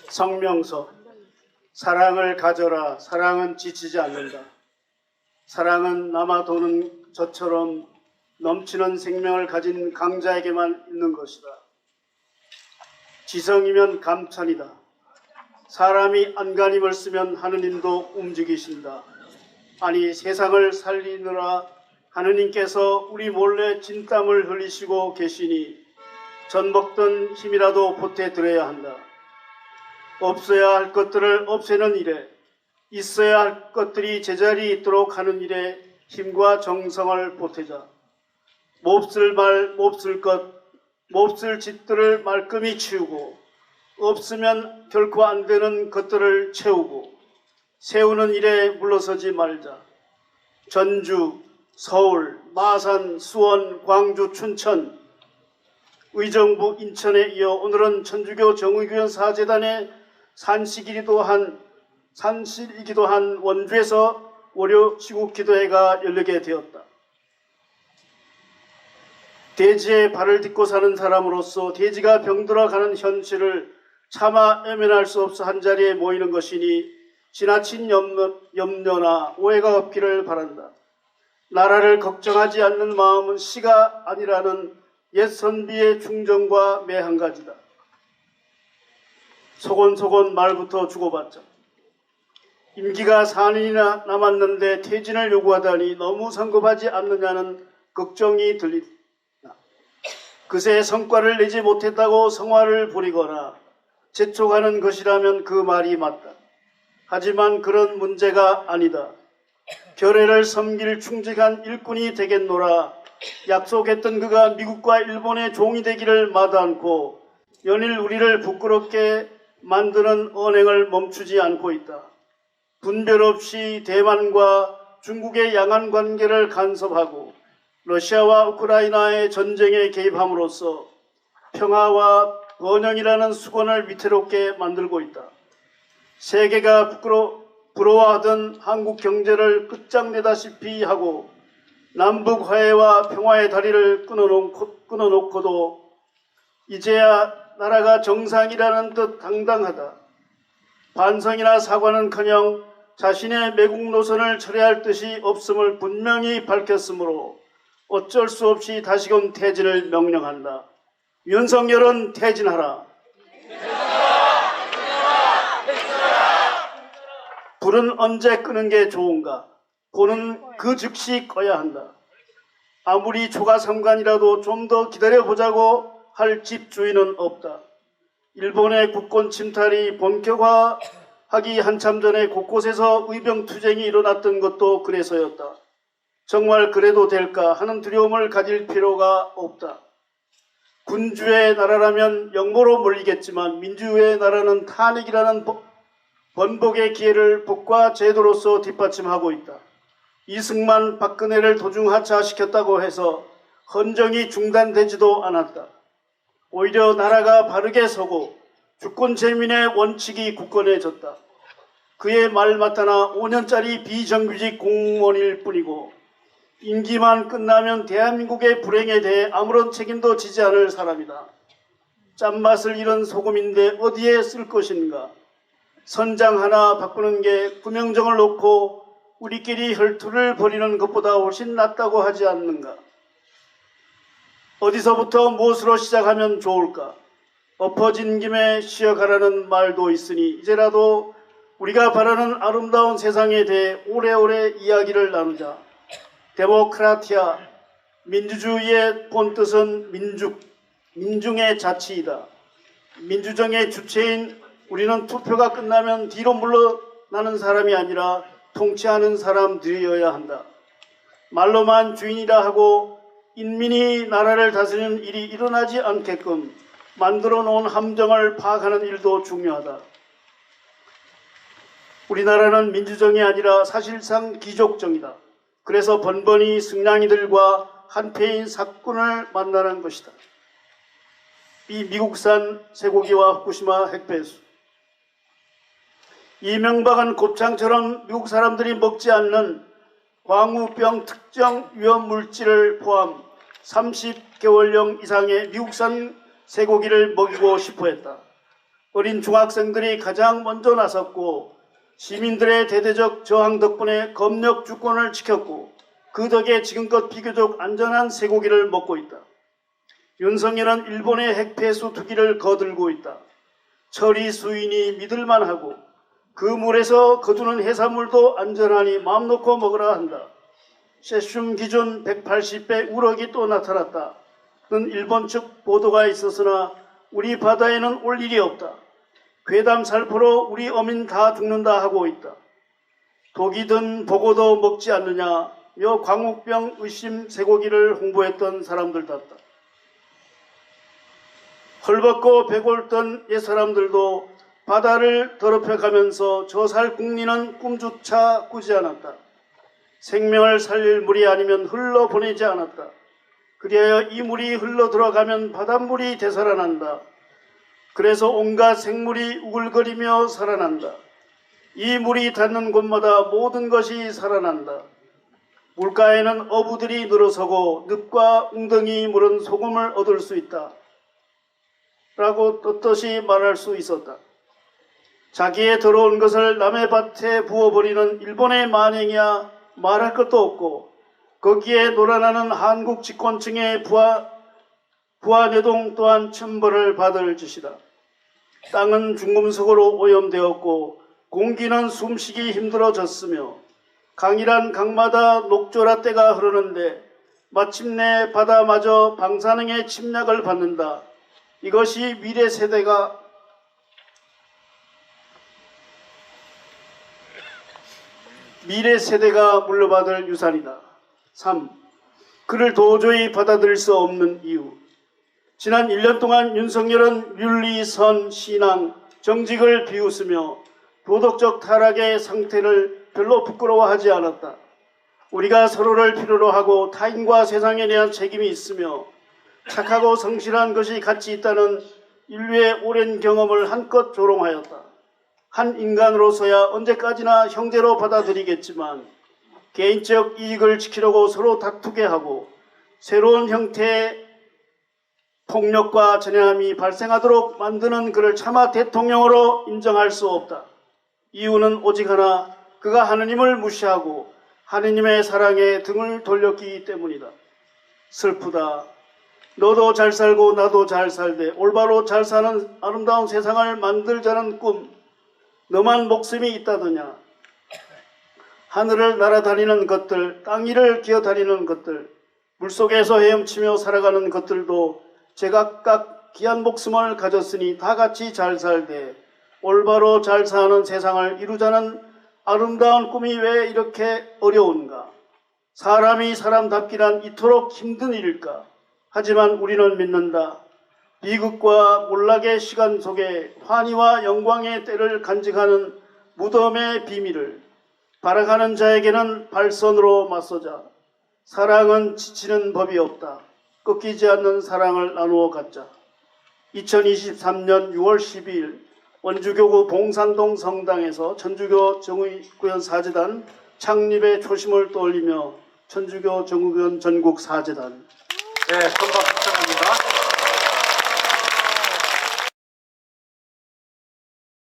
성명서. 사랑을 가져라. 사랑은 지치지 않는다. 사랑은 남아도는 저처럼 넘치는 생명을 가진 강자에게만 있는 것이다. 지성이면 감천이다. 사람이 안간힘을 쓰면 하느님도 움직이신다. 아니, 세상을 살리느라 하느님께서 우리 몰래 진땀을 흘리시고 계시니 젖먹던 힘이라도 보태드려야 한다. 없어야 할 것들을 없애는 일에, 있어야 할 것들이 제자리에 있도록 하는 일에 힘과 정성을 보태자. 몹쓸 말, 몹쓸 것, 몹쓸 짓들을 말끔히 치우고 없으면 결코 안 되는 것들을 채우고 세우는 일에 물러서지 말자. 전주, 서울, 마산, 수원, 광주, 춘천, 의정부, 인천에 이어 오늘은 천주교 정의교연 사재단의 산실이기도 한 원주에서 월요 시국 기도회가 열리게 되었다. 대지에 발을 딛고 사는 사람으로서 대지가 병들어가는 현실을 차마 외면할 수 없어 한자리에 모이는 것이니 지나친 염려나 오해가 없기를 바란다. 나라를 걱정하지 않는 마음은 시가 아니라는 옛 선비의 충정과 매 한 가지다. 소곤소곤 말부터 주고받자. 임기가 4년이나 남았는데 퇴진을 요구하다니 너무 성급하지 않느냐는 걱정이 들린다. 그새 성과를 내지 못했다고 성화를 부리거나 재촉하는 것이라면 그 말이 맞다. 하지만 그런 문제가 아니다. 결의를 섬길 충직한 일꾼이 되겠노라 약속했던 그가 미국과 일본의 종이 되기를 마다 않고 연일 우리를 부끄럽게 만드는 언행을 멈추지 않고 있다. 분별 없이 대만과 중국의 양안 관계를 간섭하고 러시아와 우크라이나의 전쟁에 개입함으로써 평화와 번영이라는 수건을 위태롭게 만들고 있다. 세계가 부러워하던 한국 경제를 끝장내다시피 하고 남북 화해와 평화의 다리를 끊어놓고도 이제야 나라가 정상이라는 듯 당당하다. 반성이나 사과는커녕 자신의 매국 노선을 철회할 뜻이 없음을 분명히 밝혔으므로 어쩔 수 없이 다시금 퇴진을 명령한다. 윤석열은 퇴진하라. 불은 언제 끄는 게 좋은가? 불은 그 즉시 꺼야 한다. 아무리 초가삼간이라도 좀 더 기다려보자고 할 집주인은 없다. 일본의 국권 침탈이 본격화하기 한참 전에 곳곳에서 의병투쟁이 일어났던 것도 그래서였다. 정말 그래도 될까 하는 두려움을 가질 필요가 없다. 군주의 나라라면 역모로 몰리겠지만 민주의 나라는 탄핵이라는 번복의 기회를 법과 제도로서 뒷받침하고 있다. 이승만, 박근혜를 도중하차시켰다고 해서 헌정이 중단되지도 않았다. 오히려 나라가 바르게 서고 주권재민의 원칙이 굳건해졌다. 그의 말 맞다나 5년짜리 비정규직 공무원일 뿐이고 임기만 끝나면 대한민국의 불행에 대해 아무런 책임도 지지 않을 사람이다. 짠맛을 잃은 소금인데 어디에 쓸 것인가? 선장 하나 바꾸는 게 구명정을 놓고 우리끼리 혈투를 벌이는 것보다 훨씬 낫다고 하지 않는가? 어디서부터 무엇으로 시작하면 좋을까? 엎어진 김에 쉬어가라는 말도 있으니 이제라도 우리가 바라는 아름다운 세상에 대해 오래오래 이야기를 나누자. 데모크라티아, 민주주의의 본뜻은 민중의 자치이다. 민주정의 주체인 우리는 투표가 끝나면 뒤로 물러나는 사람이 아니라 통치하는 사람들이어야 한다. 말로만 주인이라 하고 인민이 나라를 다스리는 일이 일어나지 않게끔 만들어 놓은 함정을 파악하는 일도 중요하다. 우리나라는 민주정이 아니라 사실상 귀족정이다. 그래서 번번이 승냥이들과 한패인 사꾼을 만나는 것이다. 이 미국산 쇠고기와 후쿠시마 핵배수. 이명박은 곱창처럼 미국 사람들이 먹지 않는 광우병 특정 위험 물질을 포함 30개월령 이상의 미국산 쇠고기를 먹이고 싶어 했다. 어린 중학생들이 가장 먼저 나섰고 시민들의 대대적 저항 덕분에 검역 주권을 지켰고 그 덕에 지금껏 비교적 안전한 쇠고기를 먹고 있다. 윤석열은 일본의 핵폐수 투기를 거들고 있다. 처리 수인이 믿을만하고 그 물에서 거두는 해산물도 안전하니 마음 놓고 먹으라 한다. 세슘 기준 180배 우럭이 또 나타났다. 는 일본 측 보도가 있었으나 우리 바다에는 올 일이 없다. 괴담 살포로 우리 어민 다 죽는다 하고 있다. 독이든 보고도 먹지 않느냐며 광우병 의심 쇠고기를 홍보했던 사람들답다. 헐벗고 배골던 옛사람들도 바다를 더럽혀가면서 저 살 국리는 꿈조차 꾸지 않았다. 생명을 살릴 물이 아니면 흘러보내지 않았다. 그리하여 이 물이 흘러 들어가면 바닷물이 되살아난다. 그래서 온갖 생물이 우글거리며 살아난다. 이 물이 닿는 곳마다 모든 것이 살아난다. 물가에는 어부들이 늘어서고 늪과 웅덩이 물은 소금을 얻을 수 있다. 라고 떳떳이 말할 수 있었다. 자기의 더러운 것을 남의 밭에 부어버리는 일본의 만행이야 말할 것도 없고 거기에 놀아나는 한국 집권층의 부하내동 또한 천벌을 받을 짓이다. 땅은 중금속으로 오염되었고 공기는 숨쉬기 힘들어졌으며 강이란 강마다 녹조라 때가 흐르는데 마침내 바다마저 방사능의 침략을 받는다. 이것이 미래 세대가 물려받을 유산이다. 3. 그를 도저히 받아들일 수 없는 이유. 지난 1년 동안 윤석열은 윤리, 선, 신앙, 정직을 비웃으며 도덕적 타락의 상태를 별로 부끄러워하지 않았다. 우리가 서로를 필요로 하고 타인과 세상에 대한 책임이 있으며 착하고 성실한 것이 가치 있다는 인류의 오랜 경험을 한껏 조롱하였다. 한 인간으로서야 언제까지나 형제로 받아들이겠지만 개인적 이익을 지키려고 서로 다투게 하고 새로운 형태의 폭력과 전향함이 발생하도록 만드는 그를 차마 대통령으로 인정할 수 없다. 이유는 오직 하나, 그가 하느님을 무시하고 하느님의 사랑에 등을 돌렸기 때문이다. 슬프다. 너도 잘 살고 나도 잘 살되 올바로 잘 사는 아름다운 세상을 만들자는 꿈, 너만 목숨이 있다더냐. 하늘을 날아다니는 것들, 땅 위를 기어다니는 것들, 물속에서 헤엄치며 살아가는 것들도 제각각 귀한 목숨을 가졌으니 다 같이 잘 살되 올바로 잘 사는 세상을 이루자는 아름다운 꿈이 왜 이렇게 어려운가? 사람이 사람답기란 이토록 힘든 일일까? 하지만 우리는 믿는다. 비극과 몰락의 시간 속에 환희와 영광의 때를 간직하는 무덤의 비밀을 바라가는 자에게는 발선으로 맞서자. 사랑은 지치는 법이 없다. 꺾이지 않는 사랑을 나누어 갖자. 2023년 6월 12일 원주교구 봉산동 성당에서 천주교 정의구현 사제단 창립의 초심을 떠올리며 천주교 정의구현 전국 사제단. 네, 선박 부탁합니다.